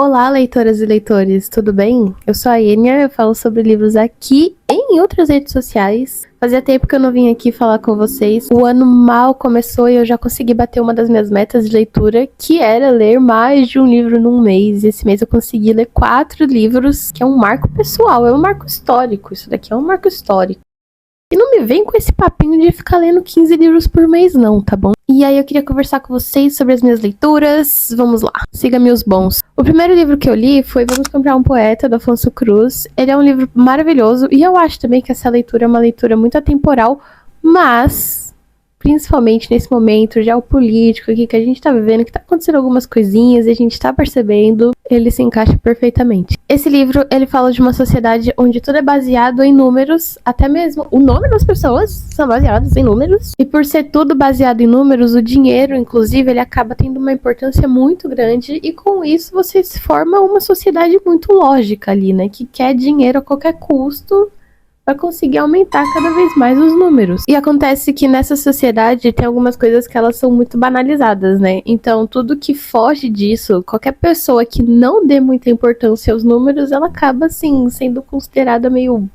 Olá, leitoras e leitores, tudo bem? Eu sou a Enia, eu falo sobre livros aqui e em outras redes sociais. Fazia tempo que eu não vim aqui falar com vocês. O ano mal começou e eu já consegui bater uma das minhas metas de leitura, que era ler mais de um livro num mês. E esse mês eu consegui ler 4 livros, que é um marco pessoal, é um marco histórico. Isso daqui é um marco histórico. E não me vem com esse papinho de ficar lendo 15 livros por mês não, tá bom? E aí eu queria conversar com vocês sobre as minhas leituras. Vamos lá, siga-me os bons. O primeiro livro que eu li foi Vamos Comprar um Poeta, do Afonso Cruz. Ele é um livro maravilhoso e eu acho também que essa leitura é uma leitura muito atemporal, mas principalmente nesse momento geopolítico aqui que a gente tá vivendo, que tá acontecendo algumas coisinhas e a gente tá percebendo, ele se encaixa perfeitamente. Esse livro, ele fala de uma sociedade onde tudo é baseado em números, até mesmo o nome das pessoas são baseados em números, e por ser tudo baseado em números, o dinheiro, inclusive, ele acaba tendo uma importância muito grande, e com isso você se forma uma sociedade muito lógica ali, né, que quer dinheiro a qualquer custo, para conseguir aumentar cada vez mais os números. E acontece que nessa sociedade tem algumas coisas que elas são muito banalizadas, né? Então, tudo que foge disso, qualquer pessoa que não dê muita importância aos números, ela acaba, assim, sendo considerada meio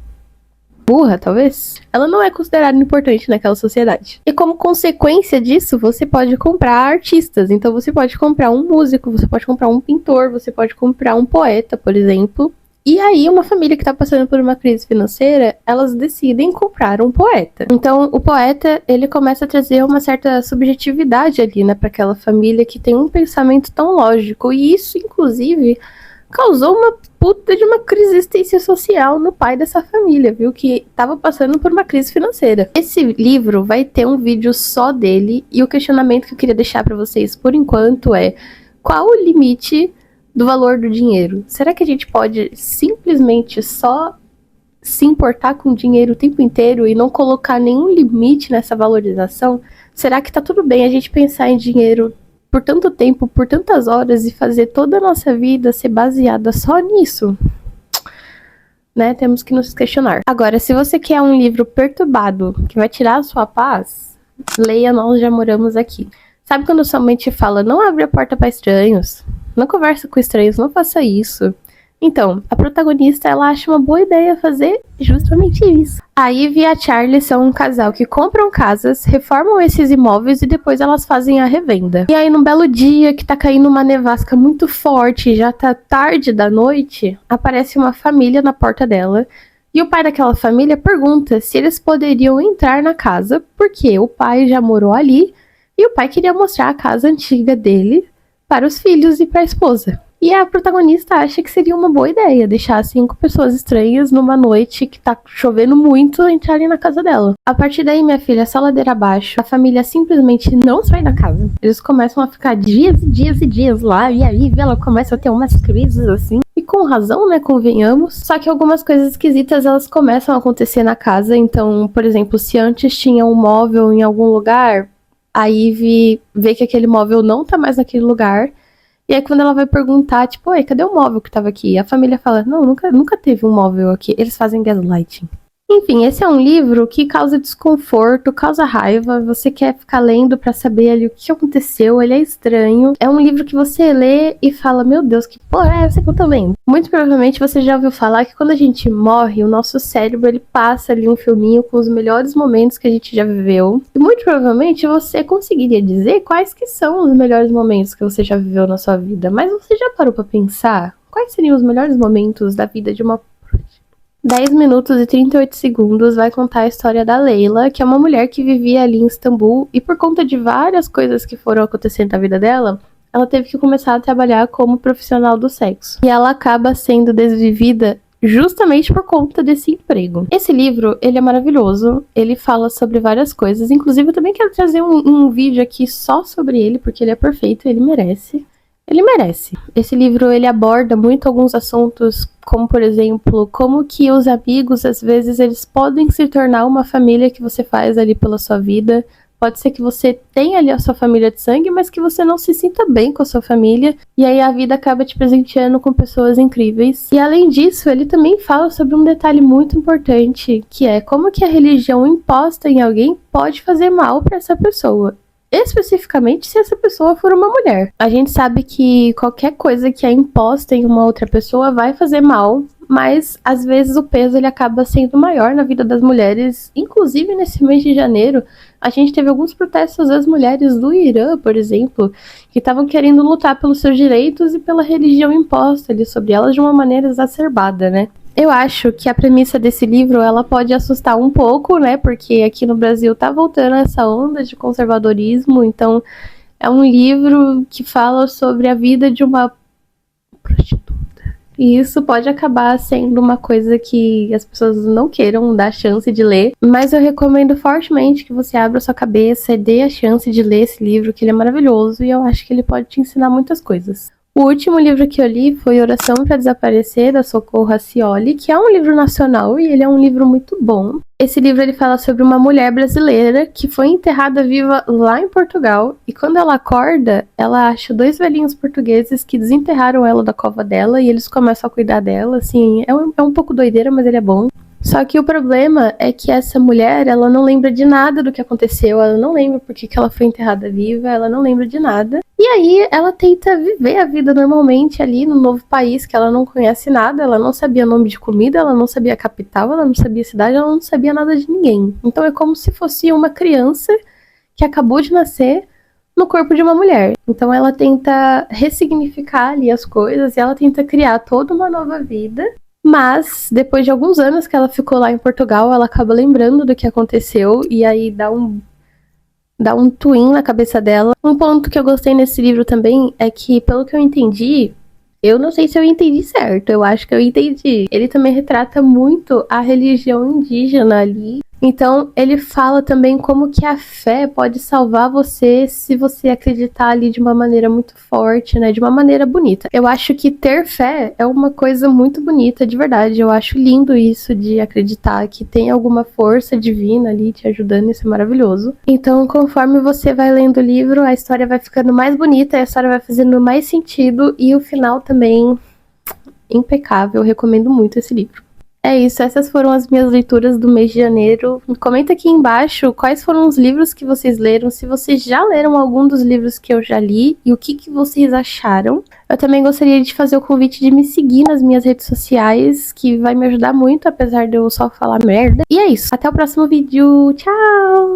burra, talvez. Ela não é considerada importante naquela sociedade. E como consequência disso, você pode comprar artistas. Então, você pode comprar um músico, você pode comprar um pintor, você pode comprar um poeta, por exemplo. E aí, uma família que está passando por uma crise financeira, elas decidem comprar um poeta. Então, o poeta, ele começa a trazer uma certa subjetividade ali, né, para aquela família que tem um pensamento tão lógico. E isso, inclusive, causou uma puta de uma crise existência social no pai dessa família, viu, que estava passando por uma crise financeira. Esse livro vai ter um vídeo só dele, e o questionamento que eu queria deixar para vocês, por enquanto, é: qual o limite do valor do dinheiro? Será que a gente pode simplesmente só se importar com o dinheiro o tempo inteiro e não colocar nenhum limite nessa valorização? Será que tá tudo bem a gente pensar em dinheiro por tanto tempo, por tantas horas e fazer toda a nossa vida ser baseada só nisso? Né? Temos que nos questionar. Agora, se você quer um livro perturbado que vai tirar a sua paz, leia Nós Já Moramos Aqui. Sabe quando sua mente fala, não abre a porta para estranhos? Não conversa com estranhos, não faça isso. Então, a protagonista, ela acha uma boa ideia fazer justamente isso. A Ivy e a Charlie são um casal que compram casas, reformam esses imóveis e depois elas fazem a revenda. E aí, num belo dia que tá caindo uma nevasca muito forte e já tá tarde da noite, aparece uma família na porta dela. E o pai daquela família pergunta se eles poderiam entrar na casa, porque o pai já morou ali e o pai queria mostrar a casa antiga dele para os filhos e para a esposa. E a protagonista acha que seria uma boa ideia deixar 5 pessoas estranhas numa noite que tá chovendo muito entrarem na casa dela. A partir daí, minha filha, só ladeira abaixo, a família simplesmente não sai da casa. Eles começam a ficar dias e dias e dias lá, e aí ela começa a ter umas crises assim. E com razão, né, convenhamos. Só que algumas coisas esquisitas, elas começam a acontecer na casa. Então, por exemplo, se antes tinha um móvel em algum lugar, a Ivy vê que aquele móvel não tá mais naquele lugar. E aí quando ela vai perguntar, tipo, oi, cadê o móvel que tava aqui? A família fala, não, nunca teve um móvel aqui. Eles fazem gaslighting. Enfim, esse é um livro que causa desconforto, causa raiva. Você quer ficar lendo pra saber ali o que aconteceu. Ele é estranho. É um livro que você lê e fala, meu Deus, que porra é essa que eu tô vendo? Muito provavelmente você já ouviu falar que quando a gente morre, o nosso cérebro, ele passa ali um filminho com os melhores momentos que a gente já viveu. E muito provavelmente você conseguiria dizer quais que são os melhores momentos que você já viveu na sua vida. Mas você já parou pra pensar quais seriam os melhores momentos da vida de uma 10 minutos e 38 segundos vai contar a história da Leila, que é uma mulher que vivia ali em Istambul e por conta de várias coisas que foram acontecendo na vida dela, ela teve que começar a trabalhar como profissional do sexo. E ela acaba sendo desvivida justamente por conta desse emprego. Esse livro, ele é maravilhoso, ele fala sobre várias coisas, inclusive eu também quero trazer um vídeo aqui só sobre ele, porque ele é perfeito, ele merece. Ele merece. Esse livro, ele aborda muito alguns assuntos, como, por exemplo, como que os amigos, às vezes, eles podem se tornar uma família que você faz ali pela sua vida. Pode ser que você tenha ali a sua família de sangue, mas que você não se sinta bem com a sua família. E aí a vida acaba te presenteando com pessoas incríveis. E além disso, ele também fala sobre um detalhe muito importante, que é como que a religião imposta em alguém pode fazer mal para essa pessoa. especificamente se essa pessoa for uma mulher. A gente sabe que qualquer coisa que é imposta em uma outra pessoa vai fazer mal, mas às vezes o peso ele acaba sendo maior na vida das mulheres. Inclusive nesse mês de janeiro, a gente teve alguns protestos das mulheres do Irã, por exemplo, que estavam querendo lutar pelos seus direitos e pela religião imposta ali sobre elas de uma maneira exacerbada, né? Eu acho que a premissa desse livro, ela pode assustar um pouco, né? Porque aqui no Brasil tá voltando essa onda de conservadorismo, então é um livro que fala sobre a vida de uma prostituta. E isso pode acabar sendo uma coisa que as pessoas não queiram dar chance de ler, mas eu recomendo fortemente que você abra sua cabeça e dê a chance de ler esse livro, que ele é maravilhoso e eu acho que ele pode te ensinar muitas coisas. O último livro que eu li foi Oração para Desaparecer, da Socorro Racioli, que é um livro nacional e ele é um livro muito bom. Esse livro ele fala sobre uma mulher brasileira que foi enterrada viva lá em Portugal e quando ela acorda, ela acha 2 velhinhos portugueses que desenterraram ela da cova dela e eles começam a cuidar dela, assim, é um pouco doideira, mas ele é bom. Só que o problema é que essa mulher, ela não lembra de nada do que aconteceu, ela não lembra por que ela foi enterrada viva, ela não lembra de nada. E aí ela tenta viver a vida normalmente ali no novo país, que ela não conhece nada, ela não sabia nome de comida, ela não sabia a capital, ela não sabia a cidade, ela não sabia nada de ninguém. Então é como se fosse uma criança que acabou de nascer no corpo de uma mulher. Então ela tenta ressignificar ali as coisas e ela tenta criar toda uma nova vida. Mas, depois de alguns anos que ela ficou lá em Portugal, ela acaba lembrando do que aconteceu e aí dá um twin na cabeça dela. Um ponto que eu gostei nesse livro também é que, pelo que eu entendi, eu não sei se eu entendi certo, eu acho que eu entendi. Ele também retrata muito a religião indígena ali. Então, ele fala também como que a fé pode salvar você se você acreditar ali de uma maneira muito forte, né? De uma maneira bonita. Eu acho que ter fé é uma coisa muito bonita, de verdade. Eu acho lindo isso de acreditar que tem alguma força divina ali te ajudando, isso é maravilhoso. Então, conforme você vai lendo o livro, a história vai ficando mais bonita, a história vai fazendo mais sentido e o final também impecável. Eu recomendo muito esse livro. É isso, essas foram as minhas leituras do mês de janeiro. Comenta aqui embaixo quais foram os livros que vocês leram, se vocês já leram algum dos livros que eu já li e o que vocês acharam. Eu também gostaria de fazer o convite de me seguir nas minhas redes sociais, que vai me ajudar muito, apesar de eu só falar merda. E é isso, até o próximo vídeo, tchau!